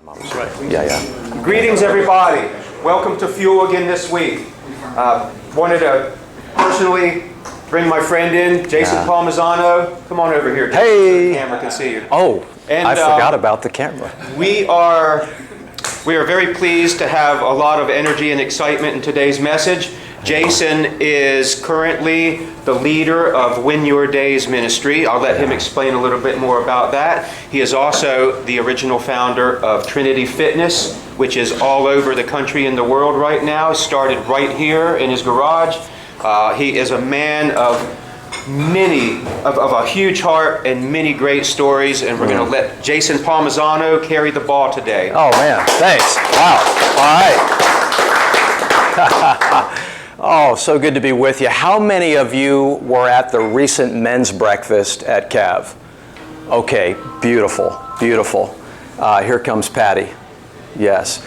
That's right. Yeah. Greetings, everybody. Welcome to F.U.E.L again this week. Wanted to personally bring my friend in, Jason Palmisano. Come on over here, Jason, so the camera can see you. Oh, and, I forgot about the camera. We are very pleased to have a lot of energy and excitement in today's message. Jason is currently the leader of Win Your Days ministry. I'll let him explain a little bit more about that. He is also the original founder of Trinity Fitness, which is all over the country and the world right now. Started right here in his garage. He is a man of a huge heart and many great stories, and we're going to let Jason Palmisano carry the ball today. Oh man, thanks. Wow. All right. Oh, so good to be with you. How many of you were at the recent men's breakfast at CAV? Okay, beautiful, beautiful. Here comes Patty. Yes.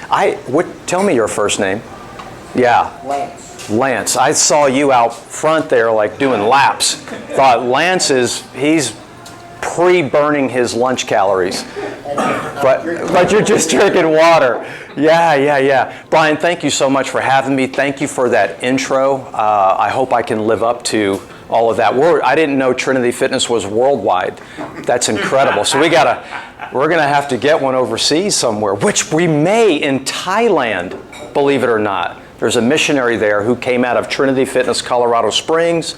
Tell me your first name. Yeah. Lance. I saw you out front there like doing laps. Thought he's pre-burning his lunch calories. But you're just drinking water. Yeah. Brian, thank you so much for having me. Thank you for that intro. I hope I can live up to all of that. I didn't know Trinity Fitness was worldwide. That's incredible. So we're gonna have to get one overseas somewhere, which we may in Thailand, believe it or not. There's a missionary there who came out of Trinity Fitness, Colorado Springs,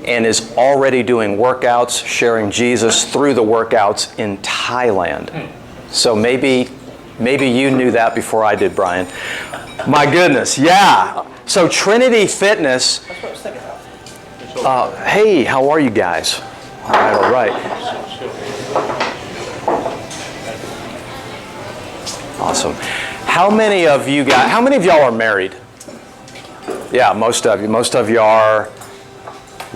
and is already doing workouts, sharing Jesus through the workouts in Thailand. So maybe you knew that before I did, Brian. My goodness, yeah. So Trinity Fitness. That's what I was thinking about. Hey, how are you guys? All right. Awesome. How many of y'all are married? Yeah, most of you. Most of you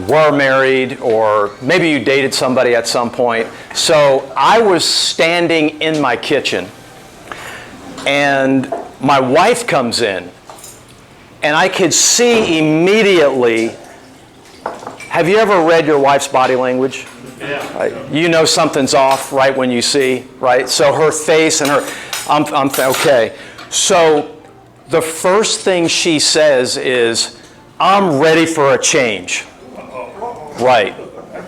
were married, or maybe you dated somebody at some point. So I was standing in my kitchen, and my wife comes in, and I could see immediately. Have you ever read your wife's body language? Yeah. You know something's off right when you see, right? So her face and okay. So the first thing she says is, "I'm ready for a change." Right.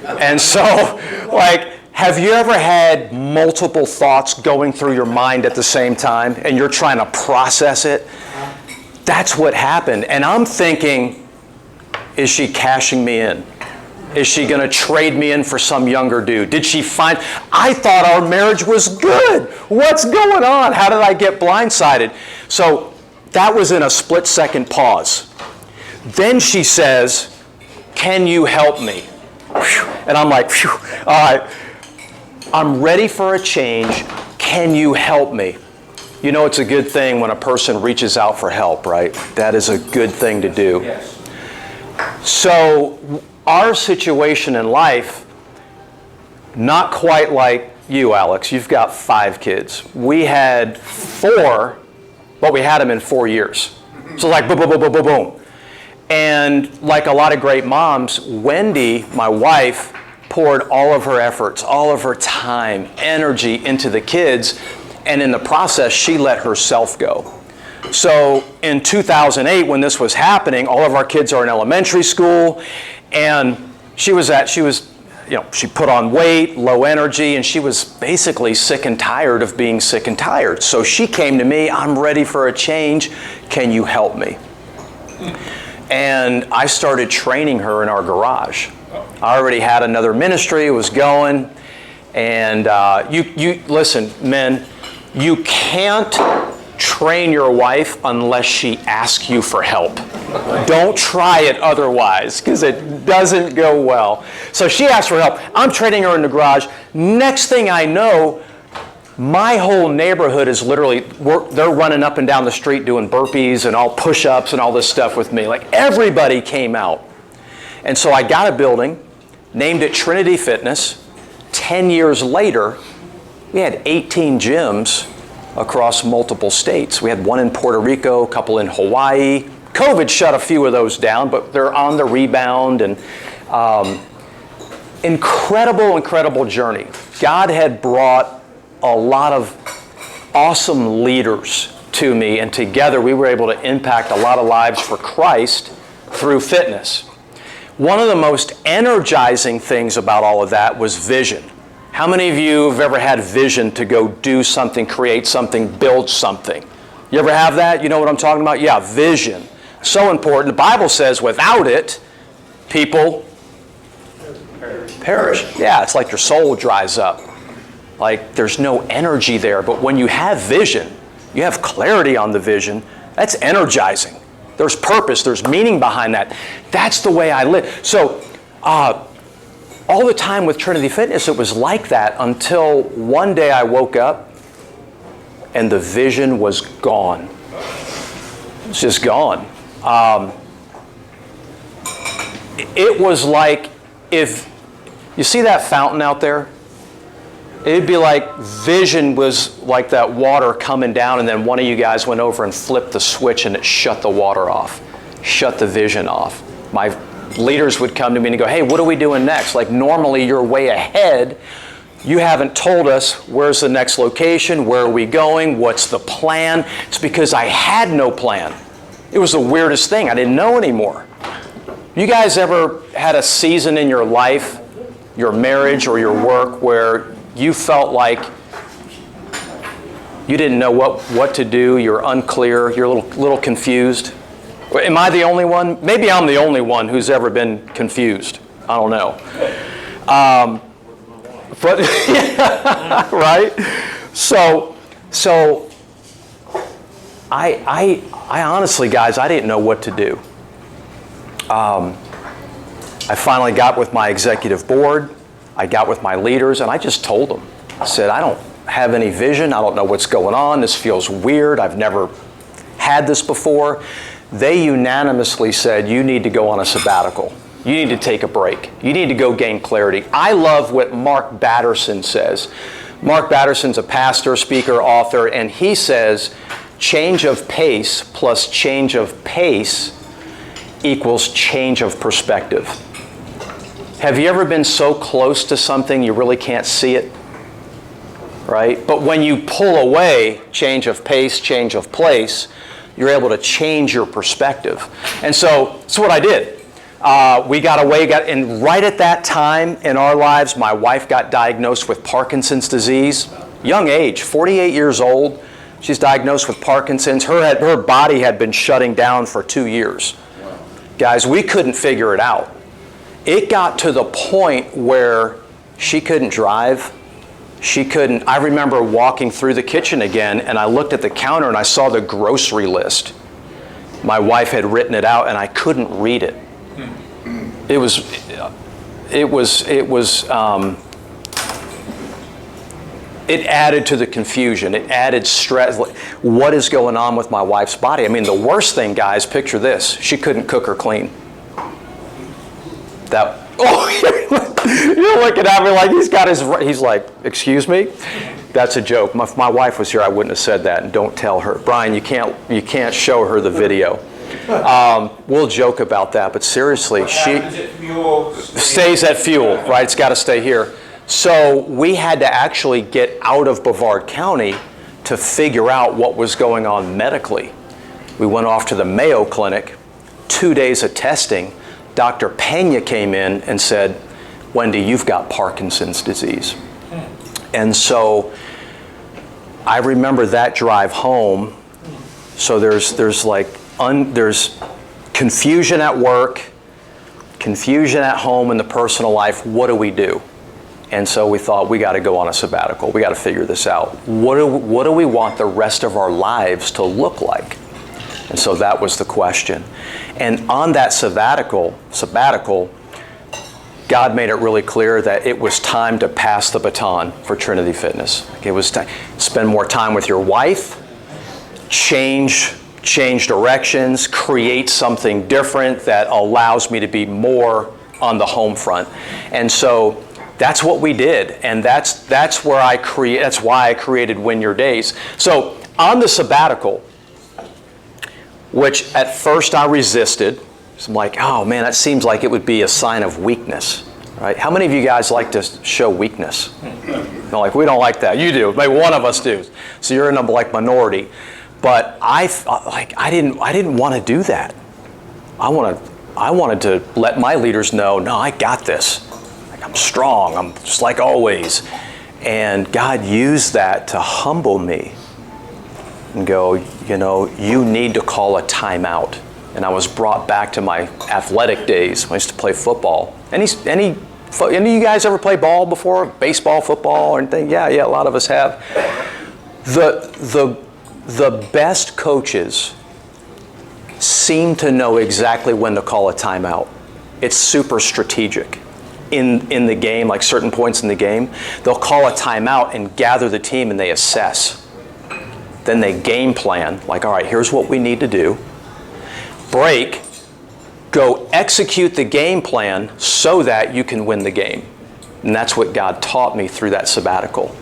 And so, have you ever had multiple thoughts going through your mind at the same time and you're trying to process it? That's what happened. And I'm thinking, is she cashing me in? Is she going to trade me in for some younger dude? I thought our marriage was good. What's going on? How did I get blindsided? So that was in a split-second pause. Then she says, "Can you help me?" And I'm like, phew, all right, I'm ready for a change. Can you help me? You know, it's a good thing when a person reaches out for help, right? That is a good thing to do. Yes. So our situation in life, not quite like you, Alex. You've got 5 kids. We had 4, but we had them in 4 years. So like boom, boom, boom, boom, boom, boom. And like a lot of great moms, Wendy, my wife, poured all of her efforts, all of her time, energy into the kids, and in the process, she let herself go. So in 2008, when this was happening, all of our kids are in elementary school, and she put on weight, low energy, and she was basically sick and tired of being sick and tired. So she came to me, "I'm ready for a change. Can you help me?" And I started training her in our garage. I already had another ministry, it was going. And you listen, men, you can't train your wife unless she asks you for help. Don't try it otherwise, because it doesn't go well. So she asked for help. I'm training her in the garage. Next thing I know, my whole neighborhood is literally, they're running up and down the street doing burpees and all push-ups and all this stuff with me. Like everybody came out. And so I got a building, named it Trinity Fitness. 10 years later, we had 18 gyms across multiple states. We had one in Puerto Rico, a couple in Hawaii. COVID shut a few of those down, but they're on the rebound. And incredible journey. God had brought a lot of awesome leaders to me, and together we were able to impact a lot of lives for Christ through fitness. One of the most energizing things about all of that was vision. How many of you have ever had vision to go do something, create something, build something? You ever have that? You know what I'm talking about? Yeah, vision. So important. The Bible says without it, people perish. Yeah, it's like your soul dries up. Like there's no energy there. But when you have vision, you have clarity on the vision, that's energizing. There's purpose, there's meaning behind that. That's the way I live. So all the time with Trinity Fitness, it was like that until one day I woke up and the vision was gone. It's just gone. It was like if, you see that fountain out there? It'd be like vision was like that water coming down, and then one of you guys went over and flipped the switch and it shut the water off, shut the vision off. My leaders would come to me and go, hey, what are we doing next? Like normally you're way ahead. You haven't told us where's the next location, where are we going, what's the plan? It's because I had no plan. It was the weirdest thing. I didn't know anymore. You guys ever had a season in your life, your marriage or your work, where you felt like you didn't know what to do, you're unclear, you're a little confused? Am I the only one? Maybe I'm the only one who's ever been confused. I don't know. But right? So I honestly, guys, I didn't know what to do. I finally got with my executive board. I got with my leaders, and I just told them. I said, I don't have any vision. I don't know what's going on. This feels weird. I've never had this before. They unanimously said, you need to go on a sabbatical. You need to take a break. You need to go gain clarity. I love what Mark Batterson says. Mark Batterson's a pastor, speaker, author, and he says, change of pace plus change of pace equals change of perspective. Have you ever been so close to something you really can't see it? Right? But when you pull away, change of pace, change of place, you're able to change your perspective. And so that's what I did. We got away, and right at that time in our lives, my wife got diagnosed with Parkinson's disease. Young age, 48 years old. She's diagnosed with Parkinson's. Her body had been shutting down for 2 years. Guys, we couldn't figure it out. It got to the point where she couldn't drive. I remember walking through the kitchen again, and I looked at the counter and I saw the grocery list. My wife had written it out and I couldn't read it. It added to the confusion. It added stress. What is going on with my wife's body? I mean, the worst thing, guys, picture this. She couldn't cook or clean. You're looking at me like he's like, excuse me? That's a joke. If my wife was here, I wouldn't have said that, and don't tell her. Brian, you can't show her the video. We'll joke about that, but seriously, she stays at F.U.E.L, right? It's got to stay here. So we had to actually get out of Brevard County to figure out what was going on medically. We went off to the Mayo Clinic, 2 days of testing. Dr. Pena came in and said, Wendy, you've got Parkinson's disease. And so I remember that drive home. So there's confusion at work, confusion at home in the personal life. What do we do? And so we thought, we got to go on a sabbatical. We got to figure this out. What do we want the rest of our lives to look like? And so that was the question. And on that sabbatical, God made it really clear that it was time to pass the baton for Trinity Fitness. It was time spend more time with your wife, change directions, create something different that allows me to be more on the home front. And so that's what we did, and that's why I created Win Your Days. So on the sabbatical, which at first I resisted. So I'm like, oh man, that seems like it would be a sign of weakness. right? How many of you guys like to show weakness? No, like, we don't like that. You do. Maybe one of us do. So you're in a minority. But I didn't want to do that. I wanted to let my leaders know, no, I got this. Like, I'm strong. I'm just like always. And God used that to humble me and go, you need to call a timeout. And I was brought back to my athletic days when I used to play football. Any of you guys ever play ball before? Baseball, football, or anything? Yeah, a lot of us have. The best coaches seem to know exactly when to call a timeout. It's super strategic. In the game, like certain points in the game, they'll call a timeout and gather the team and they assess. Then they game plan, like, all right, here's what we need to do. Break, go execute the game plan so that you can win the game. And that's what God taught me through that sabbatical.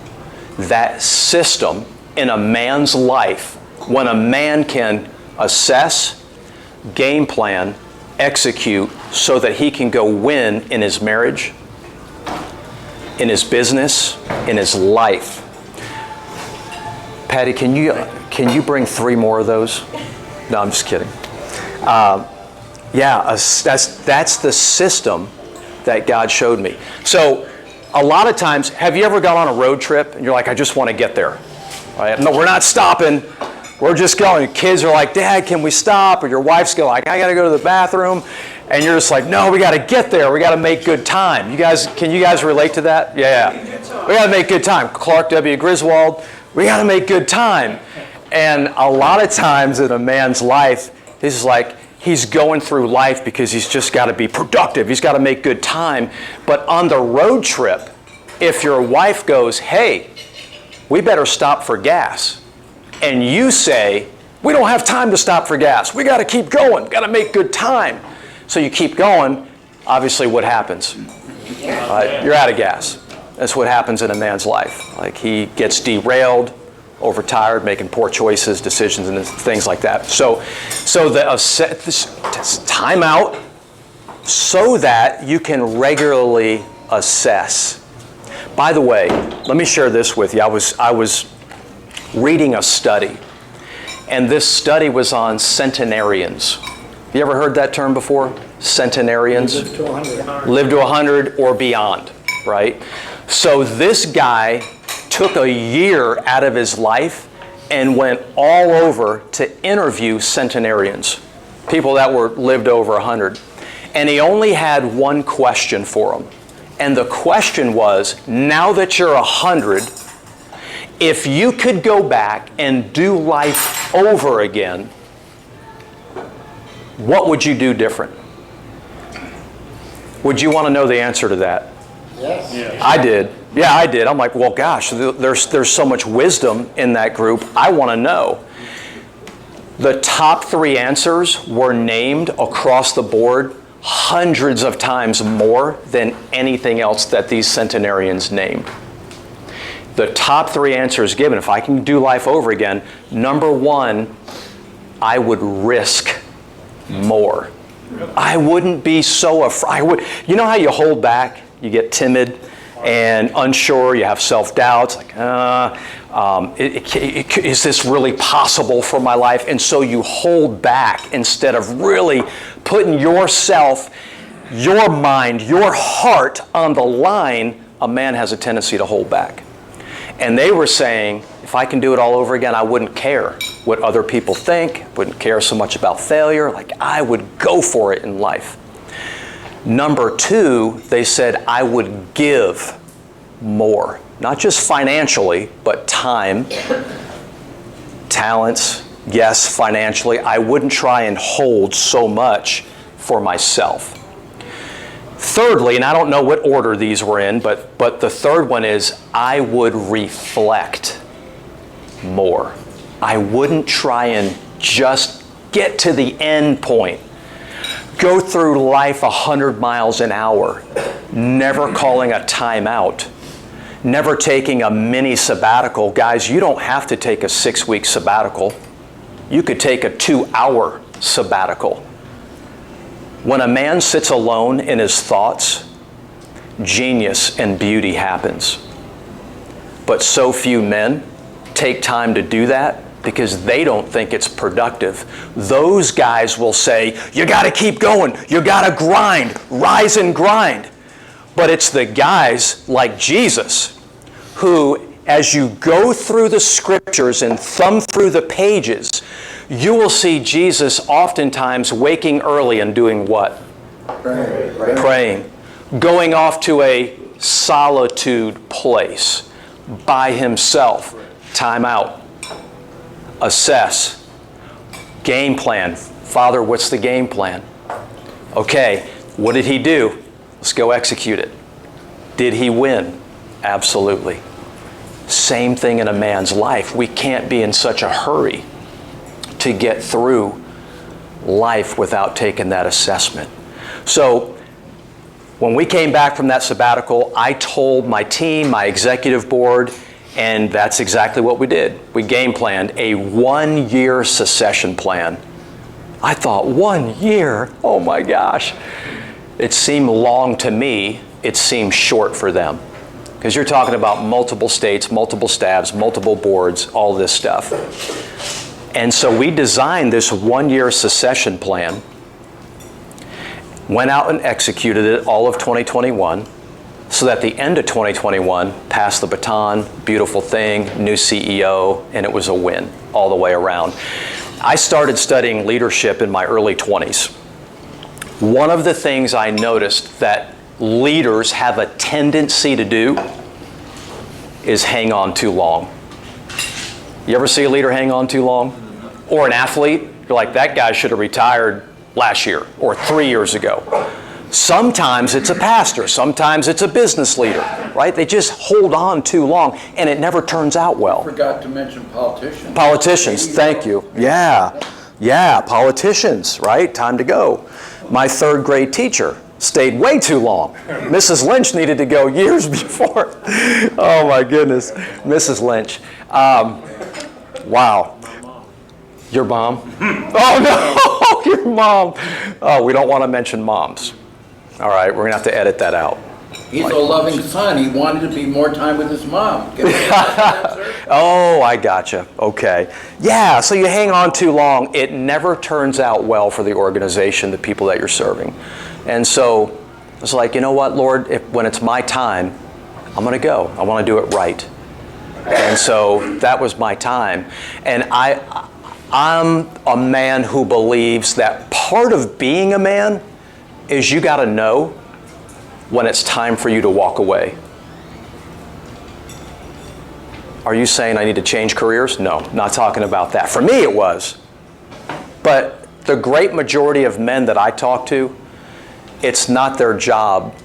That system in a man's life, when a man can assess, game plan, execute so that he can go win in his marriage, in his business, in his life. Patty, can you bring 3 more of those? No, I'm just kidding. That's the system that God showed me. So a lot of times, have you ever gone on a road trip and you're like, I just want to get there? Right? No, we're not stopping. We're just going. Kids are like, Dad, can we stop? Or your wife's going like, I got to go to the bathroom. And you're just like, no, we got to get there. We got to make good time. Can you guys relate to that? Yeah. We got to make good time. Clark W. Griswold, we got to make good time. And a lot of times in a man's life, this is like, he's going through life because he's just got to be productive. He's got to make good time. But on the road trip, if your wife goes, hey, we better stop for gas, and you say, we don't have time to stop for gas. We got to keep going. Got to make good time. So you keep going. Obviously, what happens? You're out of gas. That's what happens in a man's life. Like, he gets derailed, overtired, making poor choices, decisions, and things like that. So time out so that you can regularly assess. By the way, let me share this with you. I was reading a study, and this study was on centenarians. You ever heard that term before? Centenarians? Live to 100. Live to 100 or beyond, right? So this guy took a year out of his life and went all over to interview centenarians, people that were lived over 100. And he only had one question for them. And the question was, now that you're 100, if you could go back and do life over again, what would you do different? Would you want to know the answer to that? Yes. Yeah. I did. Yeah, I did. I'm like, well, gosh, there's so much wisdom in that group. I want to know. The top 3 answers were named across the board hundreds of times more than anything else that these centenarians named. The top 3 answers given, if I can do life over again, number 1, I would risk more. I wouldn't be so afraid. You know how you hold back? You get timid and unsure, you have self-doubts, like, is this really possible for my life? And so you hold back instead of really putting yourself, your mind, your heart on the line. A man has a tendency to hold back. And they were saying, if I can do it all over again, I wouldn't care what other people think, wouldn't care so much about failure, like I would go for it in life. Number 2, they said, I would give more. Not just financially, but time, talents, yes, financially. I wouldn't try and hold so much for myself. Thirdly, and I don't know what order these were in, but the third one is, I would reflect more. I wouldn't try and just get to the end point. Go through life 100 miles an hour, never calling a time out, never taking a mini sabbatical. Guys, you don't have to take a 6-week sabbatical. You could take a 2-hour sabbatical. When a man sits alone in his thoughts, genius and beauty happens. But so few men take time to do that because they don't think it's productive. Those guys will say, you got to keep going, you got to grind, rise and grind. But it's the guys like Jesus who, as you go through the scriptures and thumb through the pages, you will see Jesus oftentimes waking early and doing what? Praying. Going off to a solitude place by himself. Time out. Assess. Game plan. Father, what's the game plan? Okay, what did he do? Let's go execute it. Did he win? Absolutely. Same thing in a man's life. We can't be in such a hurry to get through life without taking that assessment. So when we came back from that sabbatical, I told my team, my executive board, and that's exactly what we did. We game planned a 1-year succession plan. I thought, 1 year? Oh my gosh. It seemed long to me. It seemed short for them. Because you're talking about multiple states, multiple staffs, multiple boards, all this stuff. And so we designed this 1-year succession plan, went out and executed it all of 2021, so that at the end of 2021, passed the baton, beautiful thing, new CEO, and it was a win all the way around. I started studying leadership in my early 20s. One of the things I noticed that leaders have a tendency to do is hang on too long. You ever see a leader hang on too long? Or an athlete? You're like, that guy should have retired last year or 3 years ago. Sometimes it's a pastor, sometimes it's a business leader, right? They just hold on too long and it never turns out well. Forgot to mention politicians. Politicians, thank you. Yeah, politicians, right? Time to go. My 3rd grade teacher stayed way too long. Mrs. Lynch needed to go years before. Oh my goodness, Mrs. Lynch. Wow. Your mom? Oh no, your mom. Oh, we don't want to mention moms. All right, we're gonna have to edit that out. He's a loving son. He wanted to be more time with his mom. Oh, I gotcha. Okay. Yeah, so you hang on too long. It never turns out well for the organization, the people that you're serving. And so it's like, you know what, Lord, when it's my time, I'm going to go. I want to do it right. And so that was my time. And I'm a man who believes that part of being a man is you got to know when it's time for you to walk away. Are you saying I need to change careers? No, not talking about that. For me, it was. But the great majority of men that I talk to, it's not their job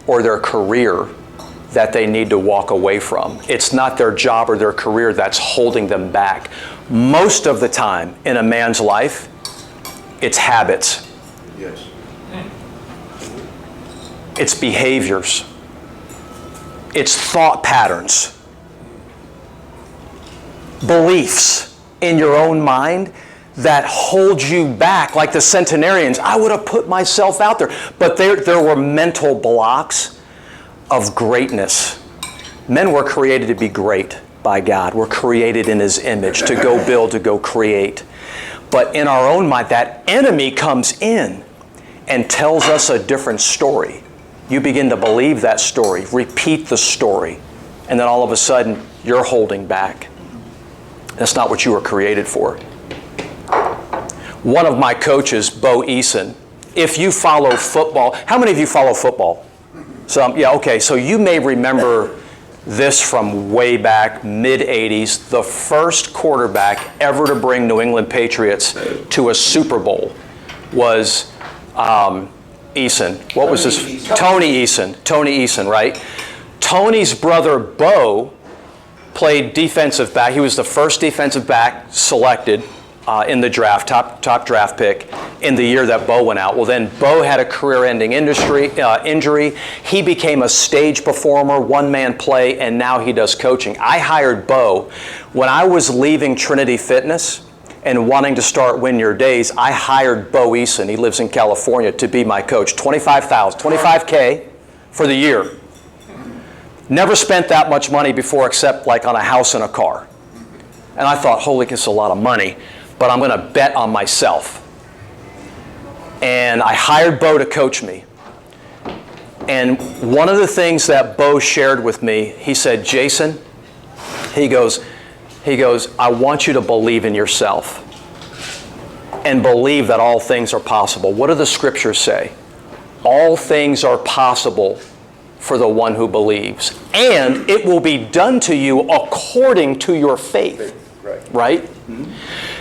or their career that they need to walk away from. It's not their job or their career that's holding them back. Most of the time in a man's life, it's habits. Yes. It's behaviors. It's thought patterns. Beliefs in your own mind that hold you back, like the centenarians. I would have put myself out there. But there were mental blocks of greatness. Men were created to be great by God. We're created in His image, to go build, to go create. But in our own mind, that enemy comes in and tells us a different story. You begin to believe that story, repeat the story, and then all of a sudden, you're holding back. That's not what you were created for. One of my coaches, Bo Eason, if you follow football, how many of you follow football? Some, yeah, okay, so you may remember this from way back, mid-'80s. The first quarterback ever to bring New England Patriots to a Super Bowl was Eason. What was his? Tony Eason. Tony Eason, right? Tony's brother, Bo, played defensive back. He was the first defensive back selected in the draft, top draft pick in the year that Bo went out. Well, then Bo had a career-ending injury. He became a stage performer, one-man play, and now he does coaching. I hired Bo when I was leaving Trinity Fitness and wanting to start Win Your Days. I hired Bo Eason. He lives in California to be my coach. $25K for the year. Never spent that much money before except like on a house and a car. And I thought, holy, this is a lot of money, but I'm going to bet on myself. And I hired Bo to coach me. And one of the things that Bo shared with me, he said, Jason, he goes, I want you to believe in yourself and believe that all things are possible. What do the scriptures say? All things are possible for the one who believes. And it will be done to you according to your faith. Right? Mm-hmm.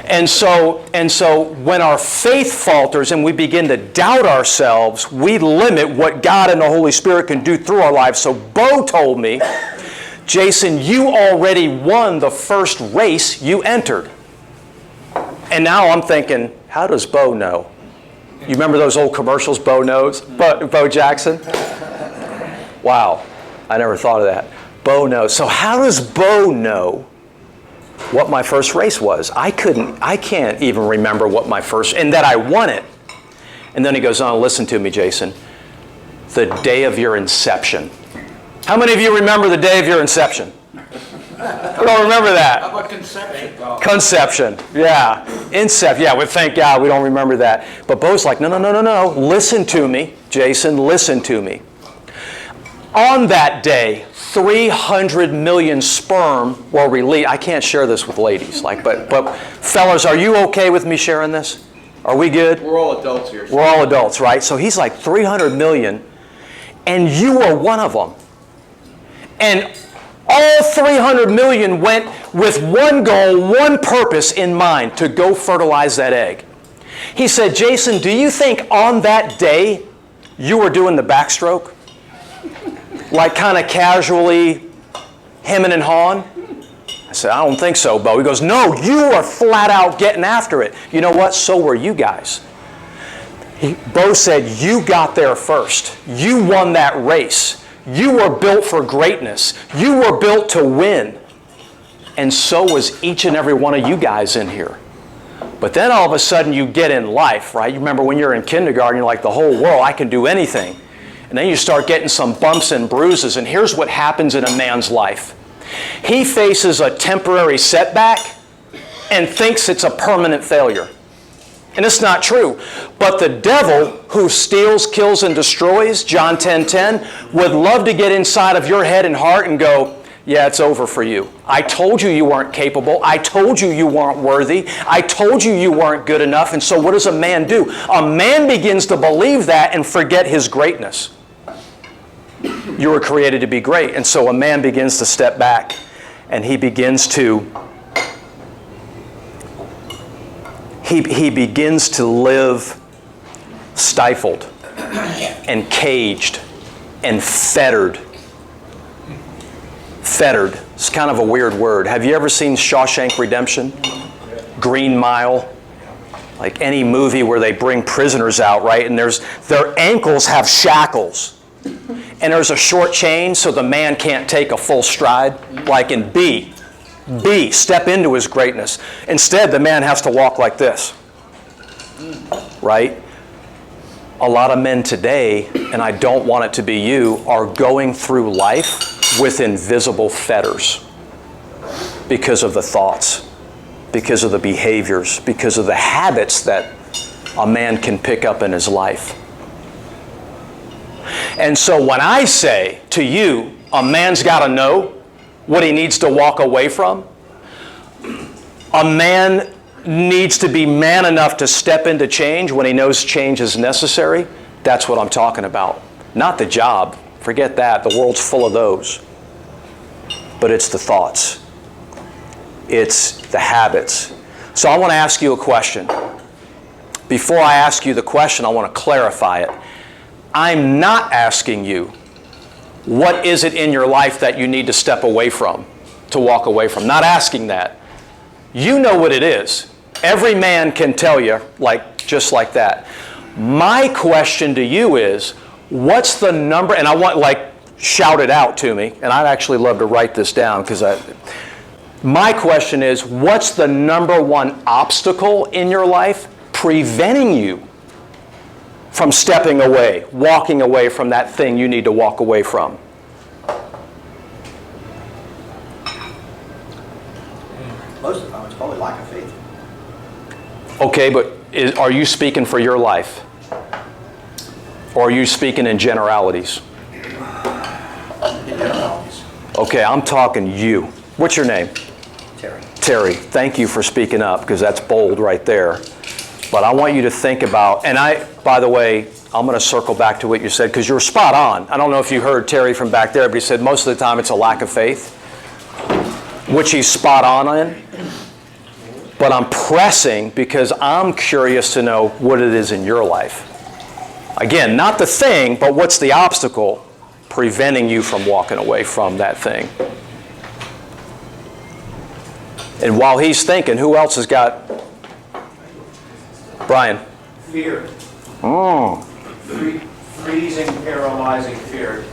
And so when our faith falters and we begin to doubt ourselves, we limit what God and the Holy Spirit can do through our lives. So Bo told me, Jason, you already won the first race you entered. And now I'm thinking, how does Bo know? You remember those old commercials, Bo knows? Bo Jackson? Wow, I never thought of that. Bo knows. So how does Bo know what my first race was? I can't even remember what my first, and that I won it. And then he goes on, listen to me, Jason. The day of your inception. How many of you remember the day of your inception? I don't remember that. How about conception? Conception, yeah. Inception, yeah, thank God we don't remember that. But Bo's like, no. Listen to me, Jason, listen to me. On that day, 300 million sperm were released. I can't share this with ladies, but fellas, are you okay with me sharing this? Are we good? We're all adults here. We're all adults, right? So he's like 300 million, and you were one of them. And all 300 million went with one goal, one purpose in mind, to go fertilize that egg. He said, Jason, do you think on that day you were doing the backstroke? Like kind of casually hemming and hawing? I said, I don't think so, Bo. He goes, no, you are flat out getting after it. You know what? So were you guys. Bo said, you got there first. You won that race. You were built for greatness. You were built to win. And so was each and every one of you guys in here. But then all of a sudden you get in life, right? You remember when you're in kindergarten, you're like, the whole world, I can do anything. And then you start getting some bumps and bruises, and here's what happens in a man's life. He faces a temporary setback and thinks it's a permanent failure. And it's not true. But the devil, who steals, kills, and destroys, John 10:10, would love to get inside of your head and heart and go, yeah, it's over for you. I told you weren't capable. I told you weren't worthy. I told you weren't good enough. And so what does a man do? A man begins to believe that and forget his greatness. You were created to be great. And so a man begins to step back and he begins to live stifled and caged and fettered. Fettered. It's kind of a weird word. Have you ever seen Shawshank Redemption? Green Mile? Like any movie where they bring prisoners out, right? And their ankles have shackles. And there's a short chain so the man can't take a full stride. Like in B, step into his greatness. Instead, the man has to walk like this. Right? A lot of men today, and I don't want it to be you, are going through life with invisible fetters because of the thoughts, because of the behaviors, because of the habits that a man can pick up in his life. And so when I say to you, a man's got to know what he needs to walk away from, a man needs to be man enough to step into change when he knows change is necessary, that's what I'm talking about. Not the job. Forget that. The world's full of those. But it's the thoughts. It's the habits. So I want to ask you a question. Before I ask you the question, I want to clarify it. I'm not asking you, what is it in your life that you need to step away from, to walk away from? Not asking that. You know what it is. Every man can tell you, just like that. My question to you is, what's the number, and I want, shout it out to me, and I'd actually love to write this down, because my question is, what's the number one obstacle in your life preventing you from stepping away, walking away from that thing you need to walk away from? Most of the time, it's probably lack of faith. Okay, but are you speaking for your life? Or are you speaking in generalities? Okay, I'm talking you. What's your name? Terry. Terry, thank you for speaking up, because that's bold right there. But I want you to think about, and by the way, I'm going to circle back to what you said, because you're spot on. I don't know if you heard Terry from back there, but he said most of the time it's a lack of faith, which he's spot on in. But I'm pressing because I'm curious to know what it is in your life. Again, not the thing, but what's the obstacle preventing you from walking away from that thing? And while he's thinking, who else has got? Brian. Fear. Freezing, paralyzing fear.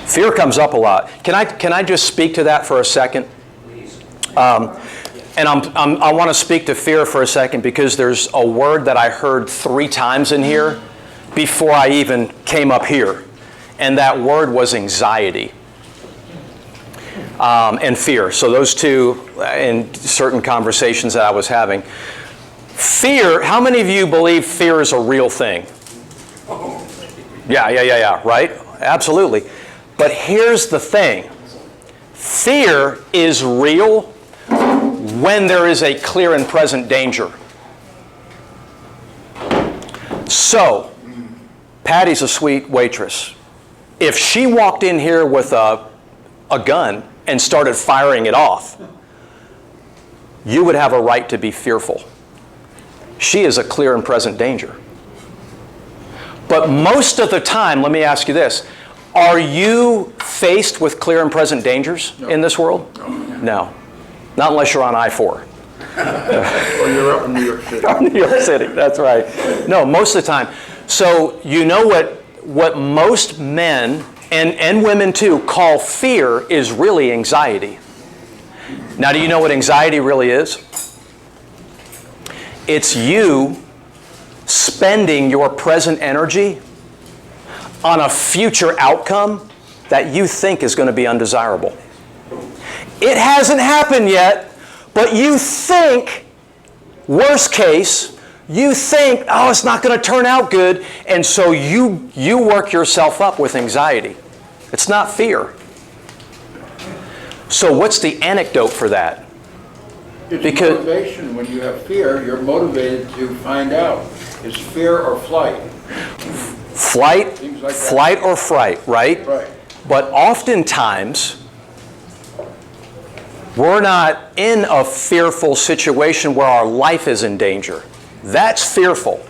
Fear comes up a lot. Can I just speak to that for a second? Please. And I want to speak to fear for a second, because there's a word that I heard 3 times in here before I even came up here. And that word was anxiety and fear. So those two in certain conversations that I was having. Fear, how many of you believe fear is a real thing? Yeah, right? Absolutely. But here's the thing. Fear is real when there is a clear and present danger. So, Patty's a sweet waitress. If she walked in here with a gun and started firing it off, you would have a right to be fearful. She is a clear and present danger. But most of the time, let me ask you this, are you faced with clear and present dangers in this world? No. Not unless you're on I-4. Or you're up in New York City. New York City, that's right. No, most of the time. So you know what most men, and women too, call fear is really anxiety. Now, do you know what anxiety really is? It's you spending your present energy on a future outcome that you think is going to be undesirable. It hasn't happened yet, but you think, worst case, you think, oh, it's not going to turn out good, and so you work yourself up with anxiety. It's not fear. So what's the antidote for that? It's motivation. When you have fear, you're motivated to find out, is fear or flight? Flight, Like flight or fright, right? Right. But oftentimes, we're not in a fearful situation where our life is in danger. That's fearful.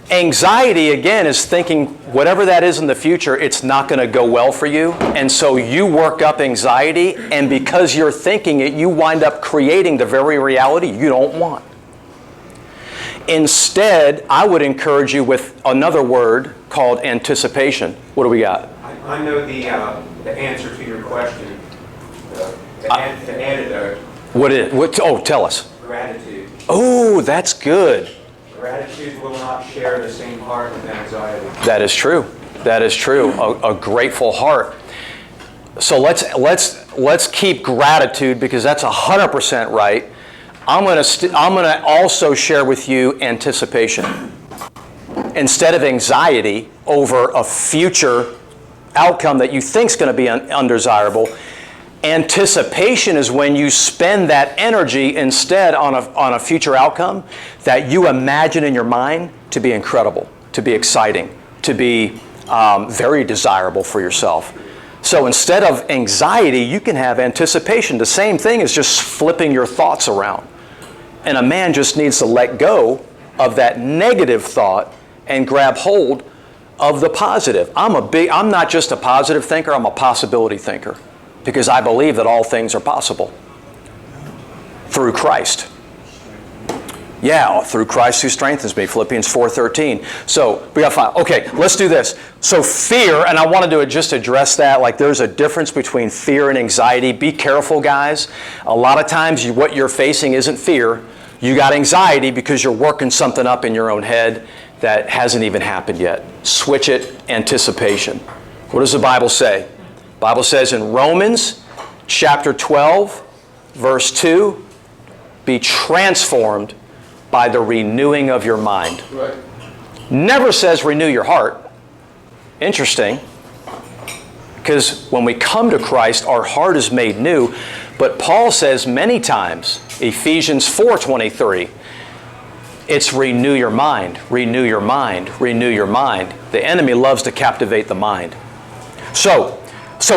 Anxiety, again, is thinking whatever that is in the future, it's not going to go well for you. And so you work up anxiety, and because you're thinking it, you wind up creating the very reality you don't want. Instead, I would encourage you with another word called anticipation. What do we got? I know the answer to your question. The antidote. What is? Oh, tell us. Gratitude. Oh, that's good. Gratitude will not share the same heart with anxiety. That is true. That is true. A grateful heart. So let's keep gratitude, because that's 100% right. I'm going to also share with you anticipation. Instead of anxiety over a future outcome that you think is going to be undesirable, anticipation is when you spend that energy instead on a future outcome that you imagine in your mind to be incredible, to be exciting, to be very desirable for yourself. So instead of anxiety, you can have anticipation. The same thing is just flipping your thoughts around. And a man just needs to let go of that negative thought and grab hold of the positive. I'm not just a positive thinker, I'm a possibility thinker, because I believe that all things are possible through Christ. Yeah, through Christ who strengthens me, Philippians 4:13. So we got 5. Okay, let's do this. So fear, and I wanted to just address that, like there's a difference between fear and anxiety. Be careful, guys. A lot of times what you're facing isn't fear. You got anxiety because you're working something up in your own head that hasn't even happened yet. Switch it, anticipation. What does the Bible say? Bible says in Romans chapter 12, verse 2, be transformed by the renewing of your mind. Right. Never says renew your heart. Interesting. Because when we come to Christ, our heart is made new. But Paul says many times, Ephesians 4:23, it's renew your mind, renew your mind, renew your mind. The enemy loves to captivate the mind. So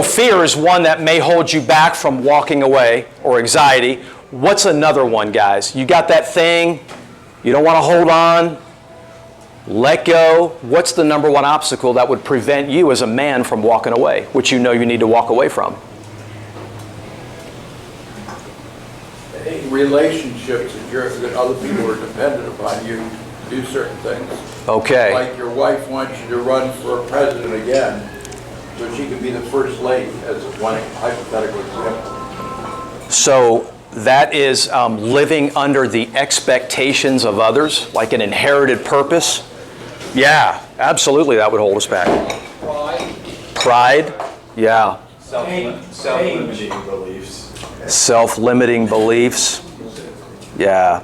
fear is one that may hold you back from walking away, or anxiety. What's another one, guys? You got that thing, you don't want to hold on, let go. What's the number one obstacle that would prevent you as a man from walking away, which you know you need to walk away from? Relationships that other people are dependent upon you to do certain things. Okay. Like your wife wants you to run for president again, so she could be the first lady, as one hypothetical example. So that is living under the expectations of others, like an inherited purpose. Yeah, absolutely, that would hold us back. Pride, yeah. Self-limiting beliefs. Self-limiting beliefs. Yeah.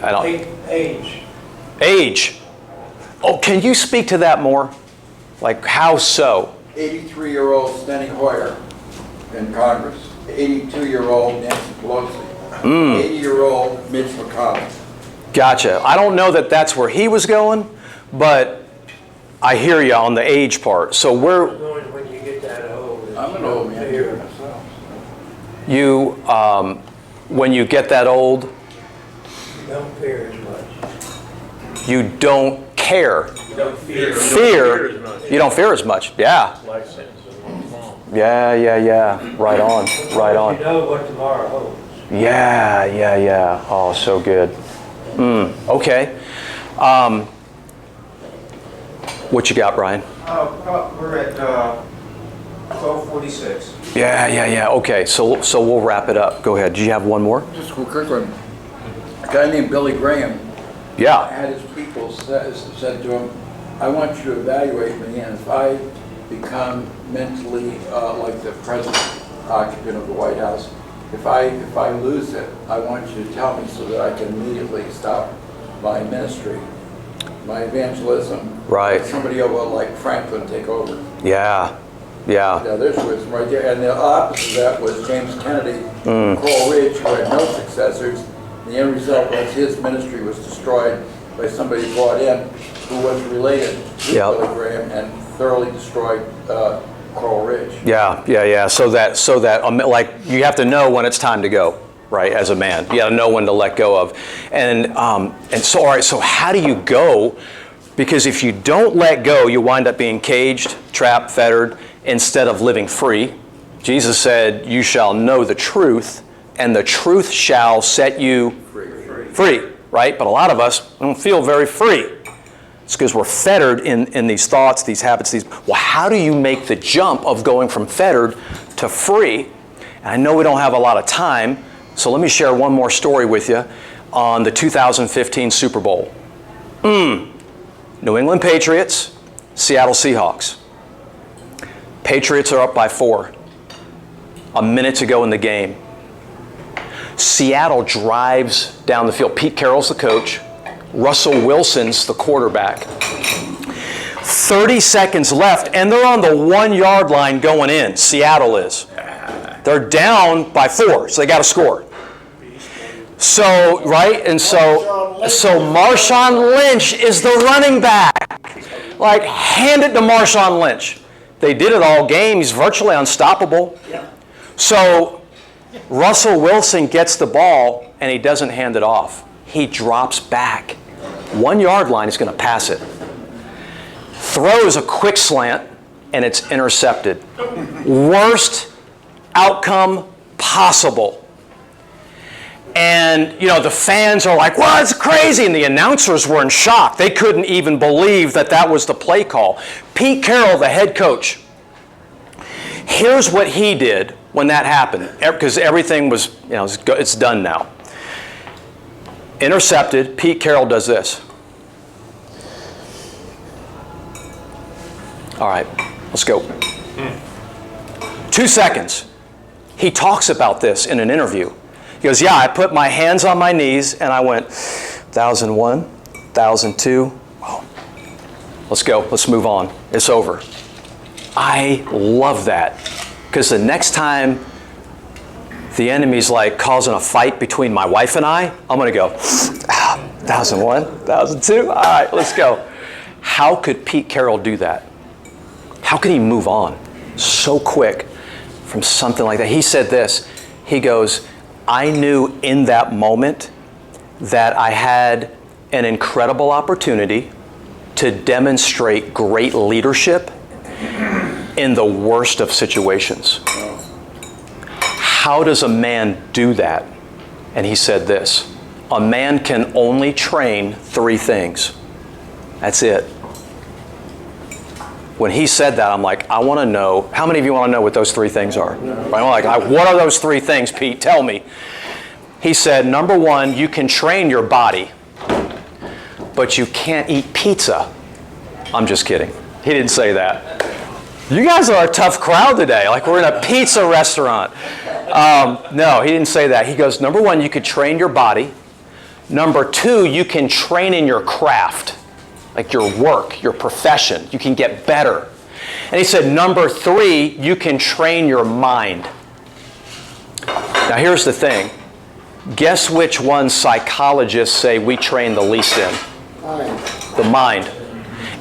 I don't. Age. Oh, can you speak to that more? Like, how so? 83-year-old Steny Hoyer in Congress, 82-year-old Nancy Pelosi, 80-year-old Mitch McConnell. Gotcha. I don't know that that's where he was going, but I hear you on the age part. So When you get that old. I'm an old man here myself. you, when you get that old, You don't fear as much. you don't care. You don't fear. You don't fear as much. Yeah. Life sentence is one long. Yeah. Right on. You know what tomorrow holds. Yeah. Oh, so good. Okay. What you got, Brian? We're at 12:46. Yeah. Okay, so we'll wrap it up. Go ahead. Do you have one more? Just a quick one. A guy named Billy Graham Yeah. had his people said to him, I want you to evaluate me, and if I become mentally like the present occupant of the White House, if I lose it, I want you to tell me so that I can immediately stop my ministry, my evangelism. Right. Somebody over like Franklin take over. Yeah. Yeah, there's wisdom right there. And the opposite of that was James Kennedy, Coral Ridge, who had no successors. The end result was his ministry was destroyed by somebody brought in who was related to Yep. Billy Graham and thoroughly destroyed Coral Ridge. Yeah. So that like you have to know when it's time to go, right? As a man, you got to know when to let go of, and so all right. So how do you go? Because if you don't let go, you wind up being caged, trapped, fettered, instead of living free. Jesus said, "You shall know the truth, and the truth shall set you free." Right? But a lot of us don't feel very free. It's because we're fettered in these thoughts, these habits, well, how do you make the jump of going from fettered to free? And I know we don't have a lot of time, so let me share one more story with you on the 2015 Super Bowl. New England Patriots, Seattle Seahawks. Patriots are up by 4. A minute to go in the game. Seattle drives down the field. Pete Carroll's the coach. Russell Wilson's the quarterback. 30 seconds left, and they're on the 1-yard line going in. Seattle is. They're down by 4, so they got to score. So, right, and so Marshawn Lynch is the running back. Like, hand it to Marshawn Lynch. They did it all game. He's virtually unstoppable. So Russell Wilson gets the ball, and he doesn't hand it off. He drops back. 1-yard line, he's going to pass it. Throws a quick slant, and it's intercepted. Worst outcome possible. And, the fans are like, well, it's crazy. And the announcers were in shock. They couldn't even believe that was the play call. Pete Carroll, the head coach, here's what he did when that happened. Because everything was, it's done now. Intercepted. Pete Carroll does this. All right. Let's go. 2 seconds. He talks about this in an interview. He goes, yeah, I put my hands on my knees and I went 1,001, 1,002. Whoa. Let's go. Let's move on. It's over. I love that because the next time the enemy's like causing a fight between my wife and I'm going to go 1,001, 1,002. All right, let's go. How could Pete Carroll do that? How could he move on so quick from something like that? He said this. He goes, I knew in that moment that I had an incredible opportunity to demonstrate great leadership in the worst of situations. How does a man do that? And he said this, a man can only train 3 things. That's it. When he said that, I'm like, I want to know, how many of you want to know what those 3 things are? I'm like, what are those 3 things, Pete? Tell me. He said, number 1, you can train your body, but you can't eat pizza. I'm just kidding. He didn't say that. You guys are a tough crowd today, like we're in a pizza restaurant. No, he didn't say that. He goes, number 1, you could train your body. Number 2, you can train in your craft, like your work, your profession. You can get better. And he said, number 3, you can train your mind. Now here's the thing. Guess which one psychologists say we train the least in? The mind.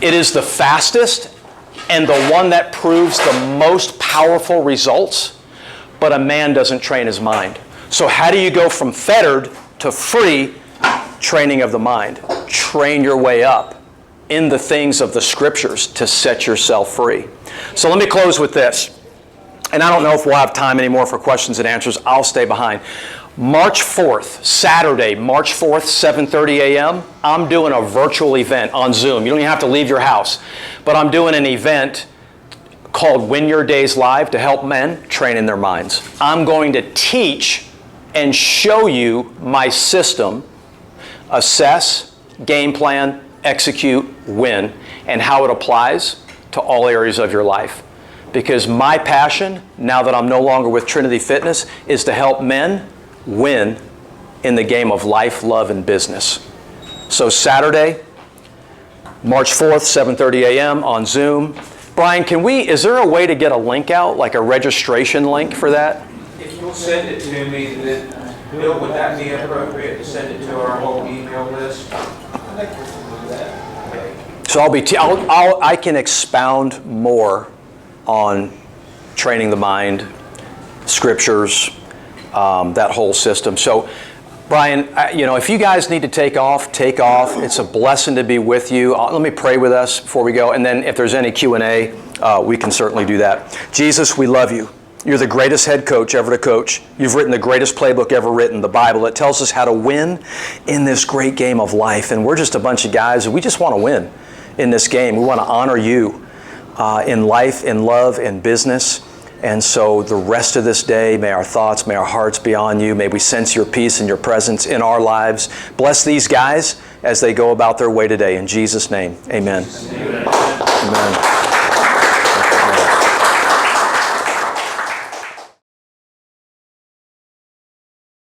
It is the fastest and the one that proves the most powerful results, but a man doesn't train his mind. So how do you go from fettered to free? Training of the mind. Train your way up in the things of the scriptures to set yourself free. So let me close with this. And I don't know if we'll have time anymore for questions and answers. I'll stay behind. March 4th, Saturday, March 4th, 7:30 a.m., I'm doing a virtual event on Zoom. You don't even have to leave your house. But I'm doing an event called Win Your Days Live to help men train in their minds. I'm going to teach and show you my system, assess, game plan, execute, win, and how it applies to all areas of your life. Because my passion, now that I'm no longer with Trinity Fitness, is to help men win in the game of life, love, and business. So Saturday, March 4th, 7:30 a.m. on Zoom. Brian, is there a way to get a link out, like a registration link for that? If you'll send it to me, Bill, would that be appropriate to send it to our whole email list? So I can expound more on training the mind, scriptures, that whole system. So, Brian, if you guys need to take off, take off. It's a blessing to be with you. Let me pray with us before we go, and then if there's any Q&A, we can certainly do that. Jesus, we love you. You're the greatest head coach ever to coach. You've written the greatest playbook ever written, the Bible. It tells us how to win in this great game of life. And we're just a bunch of guys, and we just want to win in this game. We want to honor you in life, in love, in business. And so the rest of this day, may our thoughts, may our hearts be on you. May we sense your peace and your presence in our lives. Bless these guys as they go about their way today. In Jesus' name, amen. Amen.